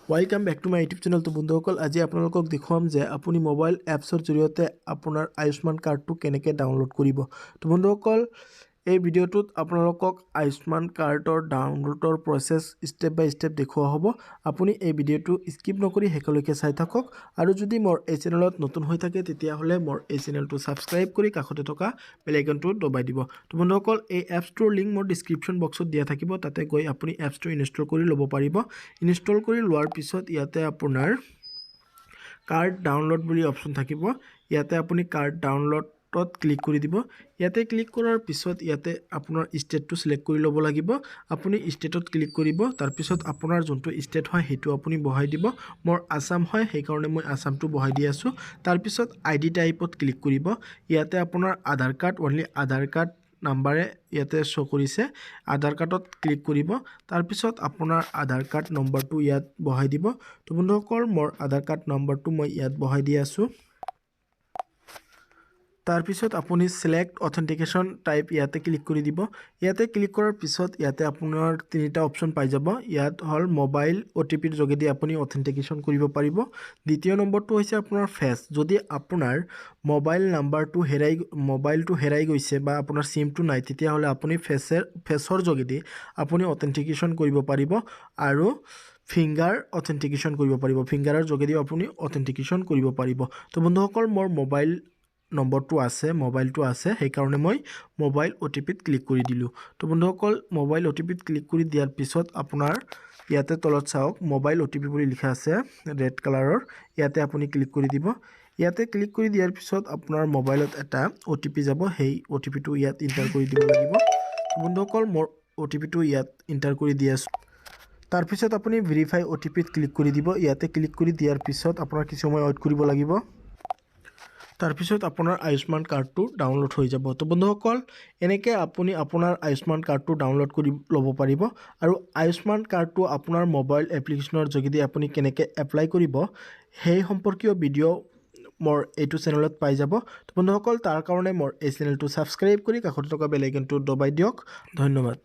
Welcome back to my YouTube channel. তো বন্ধুসকল আজি আপোনালোকক দেখুৱাম যে আপুনি মোবাইল এপছৰ জৰিয়তে আপোনাৰ আয়ুষ্মান কাৰ্ডটো কেনেকৈ ডাউনলোড কৰিব। তো বন্ধুসকল এই ভিডিঅ'টোত আপোনালোকক আয়ুষ্মান কাৰ্ডৰ ডাউনলোডৰ প্ৰচেছ ষ্টেপ বাই ষ্টেপ দেখুওৱা হ'ব। আপুনি এই ভিডিঅ'টো স্কিপ নকৰি শেষলৈকে চাই থাকক আৰু যদি মোৰ এই চেনেলত নতুন হৈ থাকে তেতিয়াহ'লে মোৰ এই চেনেলটো সাবস্ক্ৰাইব কৰি কাষতে থকা বেল আইকনটো দবাই দিব। তো বন্ধুসকল এই এপছটোৰ লিংক মোৰ ডেসক্ৰিপচন বক্সত দিয়া থাকিব, তাতে গৈ আপুনি এপছটো ইনষ্টল কৰি ল'ব পাৰিব। ইনষ্টল কৰি লোৱাৰ পিছত ইয়াতে আপোনাৰ কাৰ্ড ডাউনলোড বুলি অপশ্যন থাকিব। ইয়াতে আপুনি কাৰ্ড ডাউনলোডত ক্লিক কৰি দিব। ইয়াতে ক্লিক কৰাৰ পিছত ইয়াতে আপোনাৰ ষ্টেটটো সিলেক্ট কৰি ল'ব লাগিব। আপুনি ষ্টেটত ক্লিক কৰিব, তাৰ পিছত আপোনাৰ যোনটো ষ্টেট হয় সেইটো আপুনি বহাই দিব। মোৰ আসাম হয়, সেইকাৰণে মই আসামটো বহাই দি আছোঁ। তাৰ পিছত আইডি টাইপত ক্লিক কৰিব। ইয়াতে আপোনাৰ আধাৰ কাৰ্ড অনলি আধাৰ কাৰ্ড নাম্বাৰে ইয়াতে শো কৰিছে, আধাৰ কাৰ্ডত ক্লিক কৰিব। তাৰ পিছত আপোনাৰ আধাৰ কাৰ্ড নম্বৰটো ইয়াত বহাই দিব। তো বন্ধুসকল মোৰ আধাৰ কাৰ্ড নম্বৰটো মই ইয়াত বহাই দি আছোঁ। তাৰ পিছত আপুনি সিলেক্ট অথেন্টিকেশন টাইপ ইয়াতে ক্লিক কৰি দিব। ইয়াতে ক্লিক কৰাৰ পিছত ইয়াতে আপোনাৰ তিনিটা অপশ্যন পাই যাব। ইয়াত হল মোবাইল OTPৰ যোগেদি আপুনি অথেন্টিকেশন কৰিব পাৰিব। দ্বিতীয় নম্বৰটো হৈছে আপোনাৰ ফেচ। যদি আপোনাৰ মোবাইলটো হেৰাই গৈছে বা আপোনাৰ সিমটো নাই তেতিয়াহ'লে আপুনি ফেচৰ যোগেদি আপুনি অথেন্টিকেশন কৰিব পাৰিব আৰু ফিংগাৰ অথেন্টিকেশন কৰিব পাৰিব। ফিংগাৰৰ যোগেদিও আপুনি অথেন্টিকেশন কৰিব পাৰিব। তো বন্ধুসকল মোৰ মোবাইলটো আছে, সেইকাৰণে মই মোবাইল OTPত ক্লিক কৰি দিলোঁ। তো বন্ধুসকল মোবাইল OTPত ক্লিক কৰি দিয়াৰ পিছত আপোনাৰ ইয়াতে তলত চাওক মোবাইল OTP বুলি লিখা আছে ৰেড কালাৰৰ, ইয়াতে আপুনি ক্লিক কৰি দিব। ইয়াতে ক্লিক কৰি দিয়াৰ পিছত আপোনাৰ মোবাইলত এটা OTP যাব, সেই OTPটো ইয়াত এণ্টাৰ কৰি দিব লাগিব। বন্ধুসকল মোৰ OTPটো ইয়াত এণ্টাৰ কৰি দি আছোঁ। তাৰ পিছত আপুনি ভেৰিফাই OTPত ক্লিক কৰি দিব। ইয়াতে ক্লিক কৰি দিয়াৰ পিছত আপোনাৰ কিছু সময় ৱেইট কৰিব লাগিব। তাৰ পিছত আপোনাৰ আয়ুষ্মান কাৰ্ডটো ডাউনলোড হৈ যাব। তো বন্ধুসকল এনেকৈ আপুনি আপোনাৰ আয়ুষ্মান কাৰ্ডটো ডাউনলোড কৰি ল'ব পাৰিব। আৰু আয়ুষ্মান কাৰ্ডটো আপোনাৰ মোবাইল এপ্লিকেশ্যনৰ যোগেদি আপুনি কেনেকৈ এপ্লাই কৰিব সেই সম্পৰ্কীয় ভিডিঅ' মোৰ এইটো চেনেলত পাই যাব। তো বন্ধুসকল তাৰ কাৰণে মোৰ এই চেনেলটো সাবস্ক্ৰাইব কৰি কাষতে থকা বেল আইকনটো দবাই দিয়ক। ধন্যবাদ।